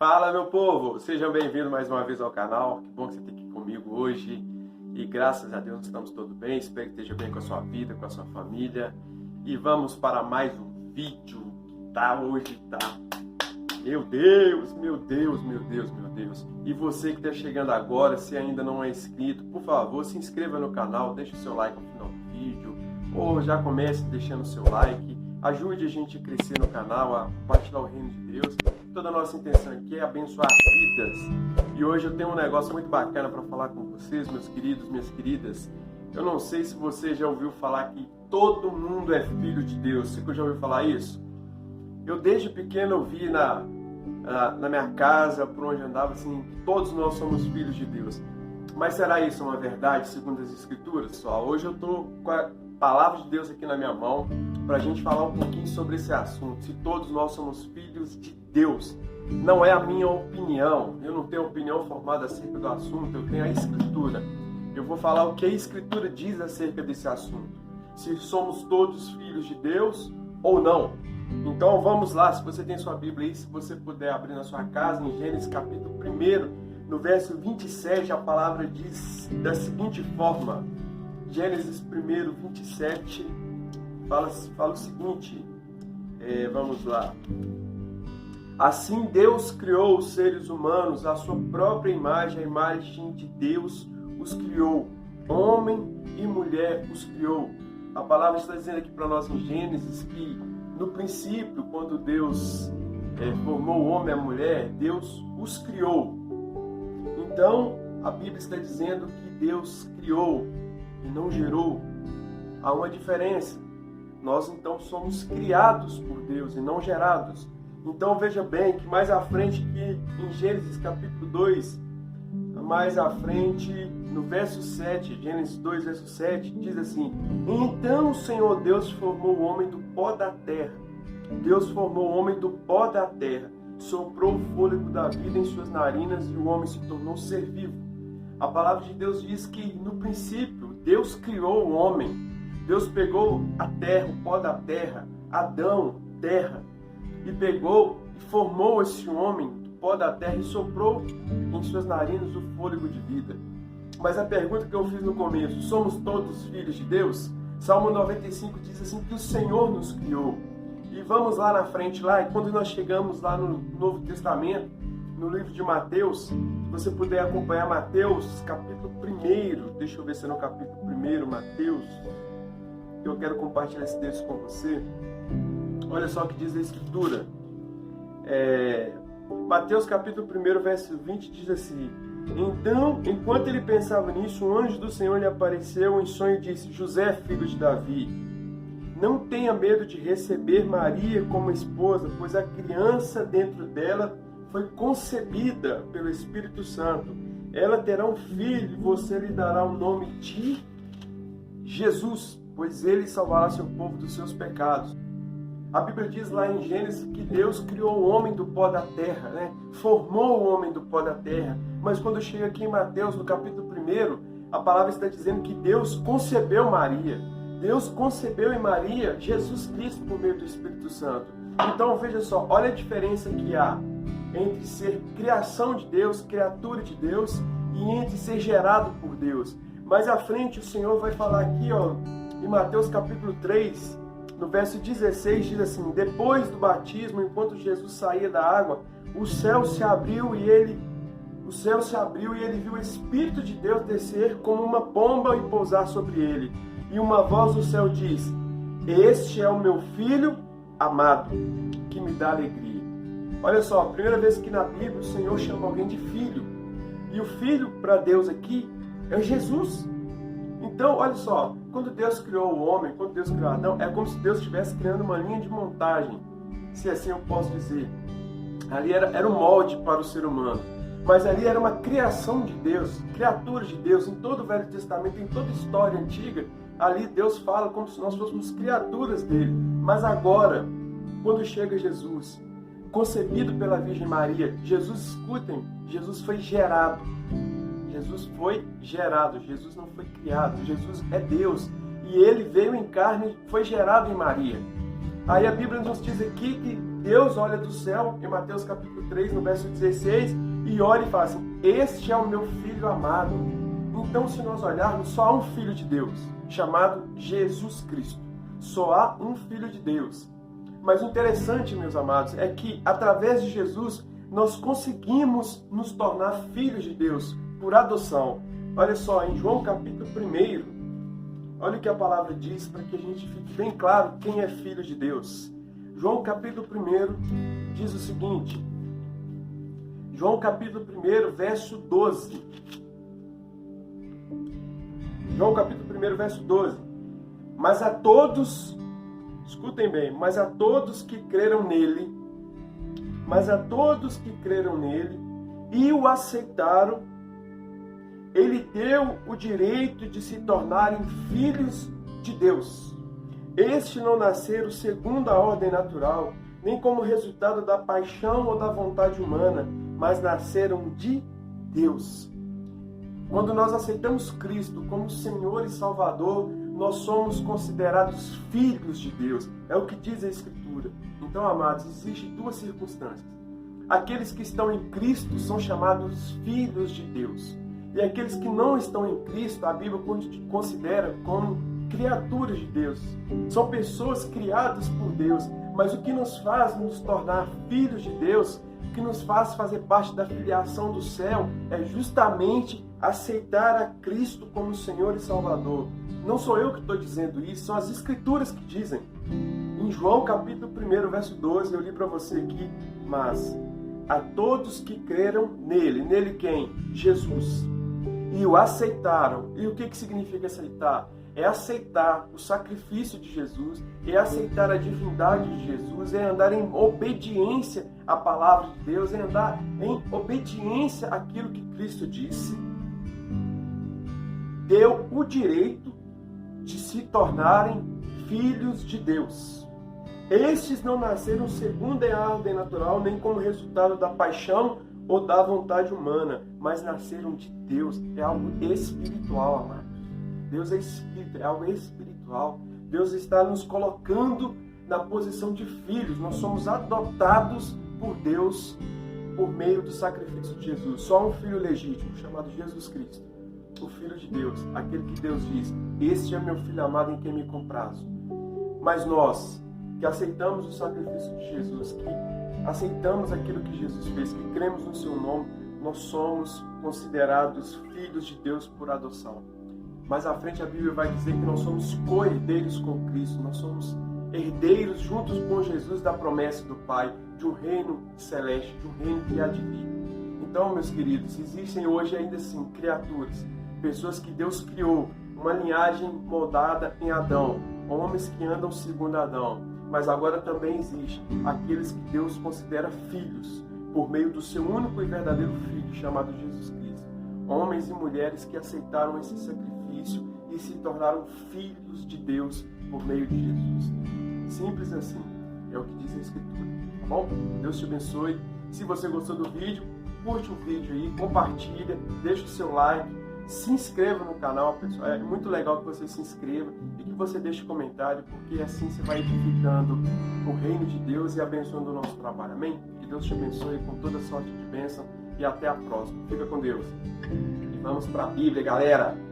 Fala, meu povo! Sejam bem-vindos mais uma vez ao canal. Que bom que você está aqui comigo hoje. E graças a Deus estamos todos bem. Espero que esteja bem com a sua vida, com a sua família. E vamos para mais um vídeo que tá. Meu Deus, meu Deus, meu Deus, meu Deus. E você que está chegando agora, se ainda não é inscrito, por favor, se inscreva no canal, deixe o seu like no final do vídeo. Ou já comece deixando o seu like. Ajude a gente a crescer no canal, a compartilhar o reino de Deus. Toda a nossa intenção aqui é abençoar vidas. E hoje eu tenho um negócio muito bacana para falar com vocês, meus queridos, minhas queridas. Eu não sei se você já ouviu falar que todo mundo é filho de Deus. Você já ouviu falar isso? Eu desde pequeno ouvi na minha casa, por onde andava, assim, que todos nós somos filhos de Deus. Mas será isso uma verdade segundo as Escrituras? Só hoje eu estou com a palavra de Deus aqui na minha mão para a gente falar um pouquinho sobre esse assunto. Se todos nós somos filhos de Deus. Não é a minha opinião. Eu não tenho opinião formada acerca do assunto. Eu tenho a Escritura. Eu vou falar o que a Escritura diz acerca desse assunto. Se somos todos filhos de Deus ou não. Então vamos lá. Se você tem sua Bíblia aí, se você puder abrir na sua casa, em Gênesis capítulo 1, no verso 27, a palavra diz da seguinte forma. Gênesis 1, 27, fala o seguinte, vamos lá. Assim Deus criou os seres humanos, à sua própria imagem, a imagem de Deus os criou. Homem e mulher os criou. A palavra está dizendo aqui para nós em Gênesis que no princípio, quando Deus formou o homem e a mulher, Deus os criou. Então, a Bíblia está dizendo que Deus criou e não gerou. Há uma diferença. Nós então somos criados por Deus e não gerados. Então veja bem que mais à frente que em Gênesis capítulo 2, mais à frente no verso 7, Gênesis 2 verso 7, diz assim: Então o Senhor Deus formou o homem do pó da terra. Deus formou o homem do pó da terra, soprou o fôlego da vida em suas narinas e o homem se tornou ser vivo. A palavra de Deus diz que no princípio Deus criou o homem. Deus pegou a terra, o pó da terra, Adão, terra, e pegou e formou esse homem do pó da terra e soprou em suas narinas o fôlego de vida. Mas a pergunta que eu fiz no começo, somos todos filhos de Deus? Salmo 95 diz assim que o Senhor nos criou. E vamos lá na frente, lá, e quando nós chegamos lá no Novo Testamento, no livro de Mateus, se você puder acompanhar Mateus, capítulo 1, deixa eu ver se é no capítulo 1, Mateus, eu quero compartilhar esse texto com você. Olha só o que diz a Escritura. Mateus capítulo 1, verso 20 diz assim: Então, enquanto ele pensava nisso, um anjo do Senhor lhe apareceu em sonho e disse: José, filho de Davi, não tenha medo de receber Maria como esposa, pois a criança dentro dela foi concebida pelo Espírito Santo. Ela terá um filho e você lhe dará o nome de Jesus, pois ele salvará seu povo dos seus pecados. A Bíblia diz lá em Gênesis que Deus criou o homem do pó da terra, né? Formou o homem do pó da terra. Mas quando chega aqui em Mateus, no capítulo 1, a palavra está dizendo que Deus concebeu Maria. Deus concebeu em Maria Jesus Cristo por meio do Espírito Santo. Então veja só, olha a diferença que há entre ser criação de Deus, criatura de Deus, e entre ser gerado por Deus. Mais à frente o Senhor vai falar aqui, ó, em Mateus capítulo 3, no verso 16, diz assim: Depois do batismo, enquanto Jesus saía da água, o céu se abriu e ele viu o Espírito de Deus descer como uma pomba e pousar sobre ele. E uma voz do céu diz: Este é o meu Filho amado, que me dá alegria. Olha só, a primeira vez que na Bíblia o Senhor chama alguém de filho. E o filho para Deus aqui é Jesus. Então, olha só, quando Deus criou o homem, quando Deus criou Adão, é como se Deus estivesse criando uma linha de montagem, se assim eu posso dizer. Ali era um molde para o ser humano. Mas ali era uma criação de Deus, criatura de Deus. Em todo o Velho Testamento, em toda a história antiga, ali Deus fala como se nós fôssemos criaturas dele. Mas agora, quando chega Jesus, concebido pela Virgem Maria, Jesus, escutem, Jesus foi gerado. Jesus foi gerado, Jesus não foi criado. Jesus é Deus e ele veio em carne, foi gerado em Maria. Aí a Bíblia nos diz aqui que Deus olha do céu, em Mateus capítulo 3, no verso 16, e olha e fala assim: este é o meu filho amado. Então, se nós olharmos, só há um filho de Deus, chamado Jesus Cristo. Só há um filho de Deus. Mas o interessante, meus amados, é que através de Jesus, nós conseguimos nos tornar filhos de Deus por adoção. Olha só, em João capítulo 1, olha o que a palavra diz para que a gente fique bem claro quem é filho de Deus. João capítulo 1 diz o seguinte, João capítulo 1, verso 12. João capítulo 1, verso 12. Mas a todos, escutem bem, mas a todos que creram nele, e o aceitaram, ele deu o direito de se tornarem filhos de Deus. Estes não nasceram segundo a ordem natural, nem como resultado da paixão ou da vontade humana, mas nasceram de Deus. Quando nós aceitamos Cristo como Senhor e Salvador, nós somos considerados filhos de Deus. É o que diz a Escritura. Então, amados, existem duas circunstâncias. Aqueles que estão em Cristo são chamados filhos de Deus. E aqueles que não estão em Cristo, a Bíblia considera como criaturas de Deus. São pessoas criadas por Deus. Mas o que nos faz nos tornar filhos de Deus, o que nos faz fazer parte da filiação do céu, é justamente aceitar a Cristo como Senhor e Salvador. Não sou eu que estou dizendo isso, são as Escrituras que dizem. Em João capítulo 1, verso 12, eu li para você aqui, mas a todos que creram nele, nele quem? Jesus. E o aceitaram. E o que significa aceitar? É aceitar o sacrifício de Jesus, é aceitar a divindade de Jesus, é andar em obediência à palavra de Deus, é andar em obediência àquilo que Cristo disse. Deu o direito de se tornarem filhos de Deus. Estes não nasceram segundo a ordem natural, nem como resultado da paixão ou da vontade humana, mas nasceram de Deus. É algo espiritual, amados. Deus é espírito, é algo espiritual. Deus está nos colocando na posição de filhos. Nós somos adotados por Deus por meio do sacrifício de Jesus. Só um filho legítimo, chamado Jesus Cristo, o Filho de Deus, aquele que Deus diz: este é meu Filho amado em quem me comprazo. Mas nós, que aceitamos o sacrifício de Jesus, que aceitamos aquilo que Jesus fez, que cremos no seu nome, nós somos considerados filhos de Deus por adoção. Mais à frente a Bíblia vai dizer que nós somos co-herdeiros com Cristo, nós somos herdeiros juntos com Jesus da promessa do Pai, de um reino celeste, de um reino que há de vir. Então, meus queridos, existem hoje ainda assim criaturas, pessoas que Deus criou, uma linhagem moldada em Adão, homens que andam segundo Adão, mas agora também existe aqueles que Deus considera filhos, por meio do seu único e verdadeiro Filho, chamado Jesus Cristo. Homens e mulheres que aceitaram esse sacrifício e se tornaram filhos de Deus por meio de Jesus. Simples assim, é o que diz a Escritura, tá bom? Deus te abençoe. Se você gostou do vídeo, curte o vídeo aí, compartilha, deixa o seu like, se inscreva no canal, pessoal. É muito legal que você se inscreva e que você deixe comentário, porque assim você vai edificando o reino de Deus e abençoando o nosso trabalho. Amém? Que Deus te abençoe com toda sorte de bênção e até a próxima. Fica com Deus. E vamos para a Bíblia, galera!